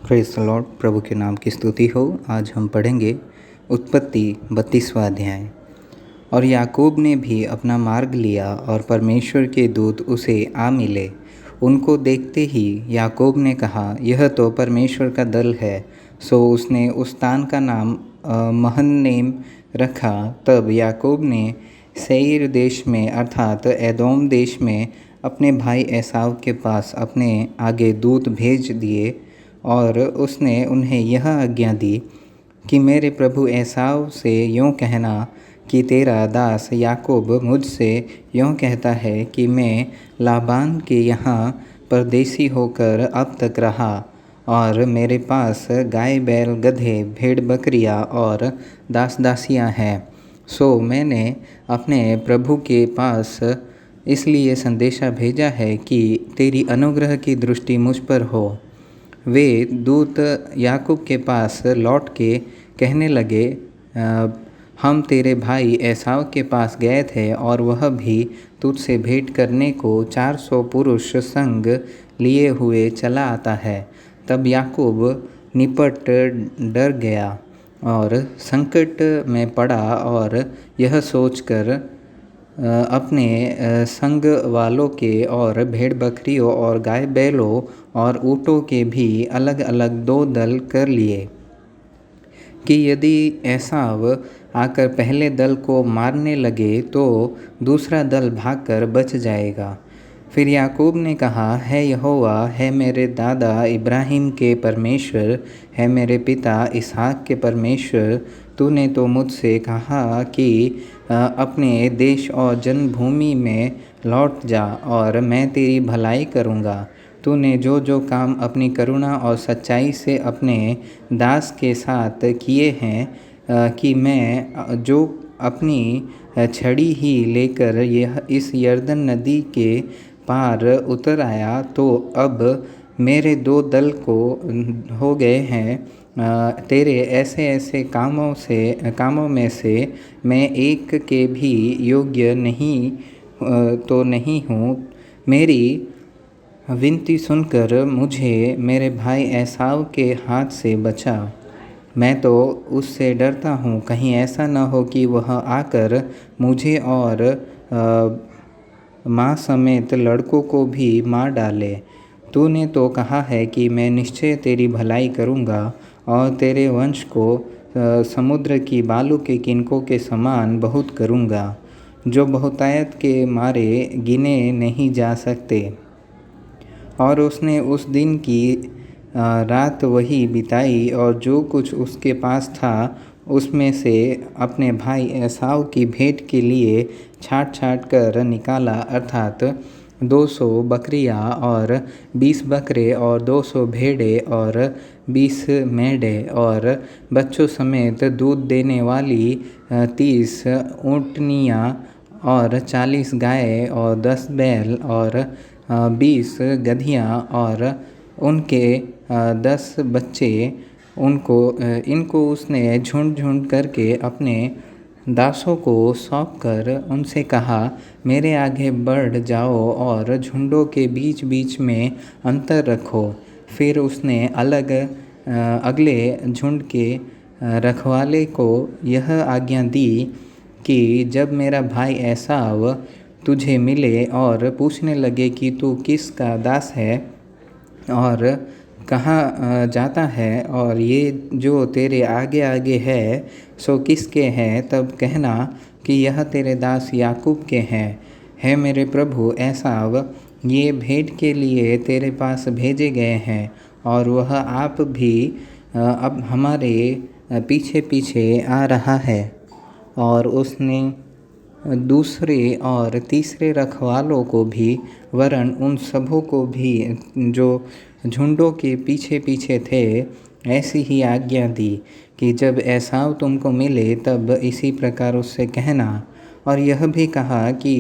Praise the Lord. प्रभु के नाम की स्तुति हो। आज हम पढ़ेंगे उत्पत्ति 32वां अध्याय। और याकूब ने भी अपना मार्ग लिया और परमेश्वर के दूत उसे आ मिले। उनको देखते ही याकूब ने कहा, यह तो परमेश्वर का दल है। सो उसने उस स्थान का नाम महननेम रखा। तब याकूब ने सेईर देश में अर्थात एदोम देश में अपने भाई एसाव के पास अपने आगे दूत भेज दिए और उसने उन्हें यह आज्ञा दी कि मेरे प्रभु एसाव से यूँ कहना कि तेरा दास याकूब मुझसे यूँ कहता है कि मैं लाबान के यहाँ परदेसी होकर अब तक रहा और मेरे पास गाय बैल गधे भेड़ बकरियाँ और दास दासियाँ हैं। सो मैंने अपने प्रभु के पास इसलिए संदेशा भेजा है कि तेरी अनुग्रह की दृष्टि मुझ पर हो। वे दूत याकूब के पास लौट के कहने लगे, हम तेरे भाई एसाव के पास गए थे और वह भी तुझसे भेंट करने को 400 पुरुष संग लिए हुए चला आता है। तब याकूब निपट डर गया और संकट में पड़ा और यह सोचकर अपने संग वालों के और भेड़ बकरियों और गाय बैलों और ऊँटों के भी अलग अलग 2 दल कर लिए कि यदि एसाव आकर पहले दल को मारने लगे तो दूसरा दल भागकर बच जाएगा। फिर याकूब ने कहा, है यहोवा, है मेरे दादा इब्राहिम के परमेश्वर, है मेरे पिता इसहाक के परमेश्वर, तूने तो मुझसे कहा कि अपने देश और जन्मभूमि में लौट जा और मैं तेरी भलाई करूँगा। तूने जो जो काम अपनी करुणा और सच्चाई से अपने दास के साथ किए हैं कि मैं जो अपनी छड़ी ही लेकर यह इस यरदन नदी के पार उतर आया, तो अब मेरे 2 दल को हो गए हैं। तेरे ऐसे ऐसे कामों में से मैं एक के भी योग्य नहीं हूँ। मेरी विनती सुनकर मुझे मेरे भाई एसाव के हाथ से बचा। मैं तो उससे डरता हूँ, कहीं ऐसा न हो कि वह आकर मुझे और माँ समेत लड़कों को भी मार डाले। तूने तो कहा है कि मैं निश्चय तेरी भलाई करूँगा और तेरे वंश को समुद्र की बालू के किनकों के समान बहुत करूँगा, जो बहुतायत के मारे गिने नहीं जा सकते। और उसने उस दिन की रात वही बिताई और जो कुछ उसके पास था उसमें से अपने भाई एसाव की भेंट के लिए छाँट कर निकाला, अर्थात 200 बकरियाँ और 20 बकरे और 200 भेड़ें और 20 मेढ़े और बच्चों समेत दूध देने वाली 30 ऊँटनियाँ और 40 गाय और 10 बैल और 20 गधियाँ और उनके 10 बच्चे। इनको उसने झुंड झुंड करके अपने दासों को सौंप कर उनसे कहा, मेरे आगे बढ़ जाओ और झुंडों के बीच बीच में अंतर रखो। फिर उसने अगले झुंड के रखवाले को यह आज्ञा दी कि जब मेरा भाई एसाव तुझे मिले और पूछने लगे कि तू किसका दास है और कहाँ जाता है और ये जो तेरे आगे आगे है सो किसके हैं, तब कहना कि यह तेरे दास याकूब के हैं। है मेरे प्रभु एसाव ये भेंट के लिए तेरे पास भेजे गए हैं और वह आप भी अब हमारे पीछे पीछे आ रहा है। और उसने दूसरे और तीसरे रखवालों को भी वरन उन सबों को भी जो झुंडों के पीछे पीछे थे ऐसी ही आज्ञा दी कि जब एसाव तुमको मिले तब इसी प्रकार उससे कहना। और यह भी कहा कि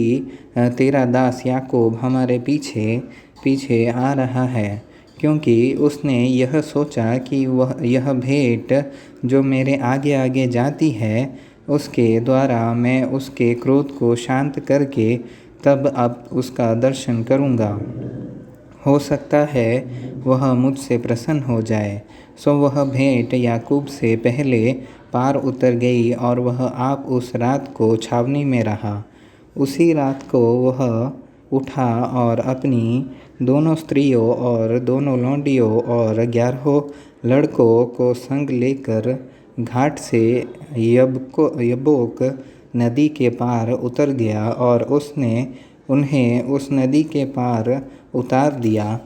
तेरा दास याकूब हमारे पीछे पीछे आ रहा है, क्योंकि उसने यह सोचा कि यह भेंट जो मेरे आगे आगे जाती है उसके द्वारा मैं उसके क्रोध को शांत करके तब अब उसका दर्शन करूँगा। हो सकता है वह मुझसे प्रसन्न हो जाए। सो वह भेंट याकूब से पहले पार उतर गई और वह आप उस रात को छावनी में रहा। उसी रात को वह उठा और अपनी दोनों स्त्रियों और दोनों लौंडियों और 11 लड़कों को संग लेकर घाट से यब्बोक नदी के पार उतर गया और उसने उन्हें उस नदी के पार उतार दिया,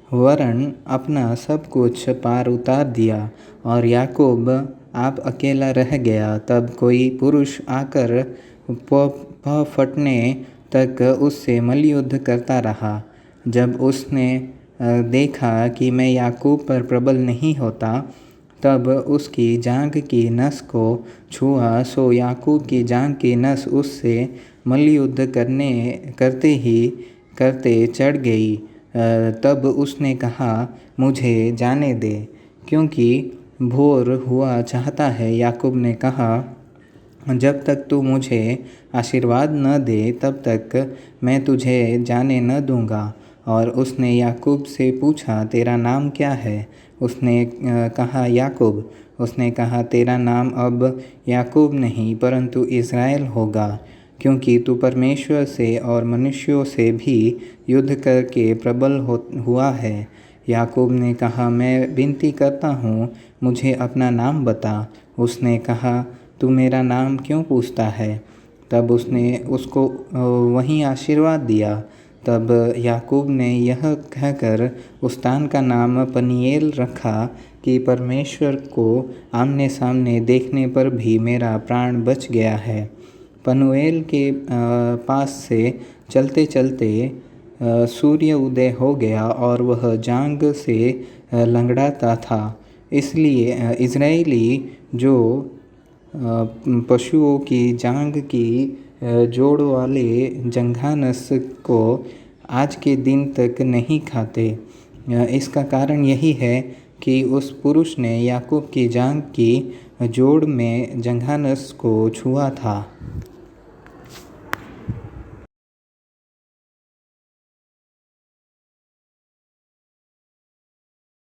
वरन अपना सब कुछ पार उतार दिया और याकूब आप अकेला रह गया। तब कोई पुरुष आकर फटने तक उससे मल्लयुद्ध करता रहा। जब उसने देखा कि मैं याकूब पर प्रबल नहीं होता, तब उसकी जांघ की नस को छुआ। सो याकूब की जांघ की नस उससे मल्लयुद्ध करते चढ़ गई। तब उसने कहा, मुझे जाने दे, क्योंकि भोर हुआ चाहता है। याकूब ने कहा, जब तक तू मुझे आशीर्वाद न दे तब तक मैं तुझे जाने न दूंगा। और उसने याकूब से पूछा, तेरा नाम क्या है? उसने कहा, याकूब। उसने कहा, तेरा नाम अब याकूब नहीं परंतु इज़राइल होगा, क्योंकि तू परमेश्वर से और मनुष्यों से भी युद्ध करके प्रबल हुआ है। याकूब ने कहा, मैं विनती करता हूँ, मुझे अपना नाम बता। उसने कहा, तू मेरा नाम क्यों पूछता है? तब उसने उसको वहीं आशीर्वाद दिया। तब याकूब ने यह कहकर उस स्थान का नाम पनीएल रखा कि परमेश्वर को आमने सामने देखने पर भी मेरा प्राण बच गया है। पनूएल के पास से चलते चलते सूर्य उदय हो गया और वह जांघ से लंगड़ाता था। इसलिए इज़राइली जो पशुओं की जांघ की जोड़ वाले जंघानस को आज के दिन तक नहीं खाते। इसका कारण यही है कि उस पुरुष ने याकूब की जांघ की जोड़ में जंघानस को छुआ था।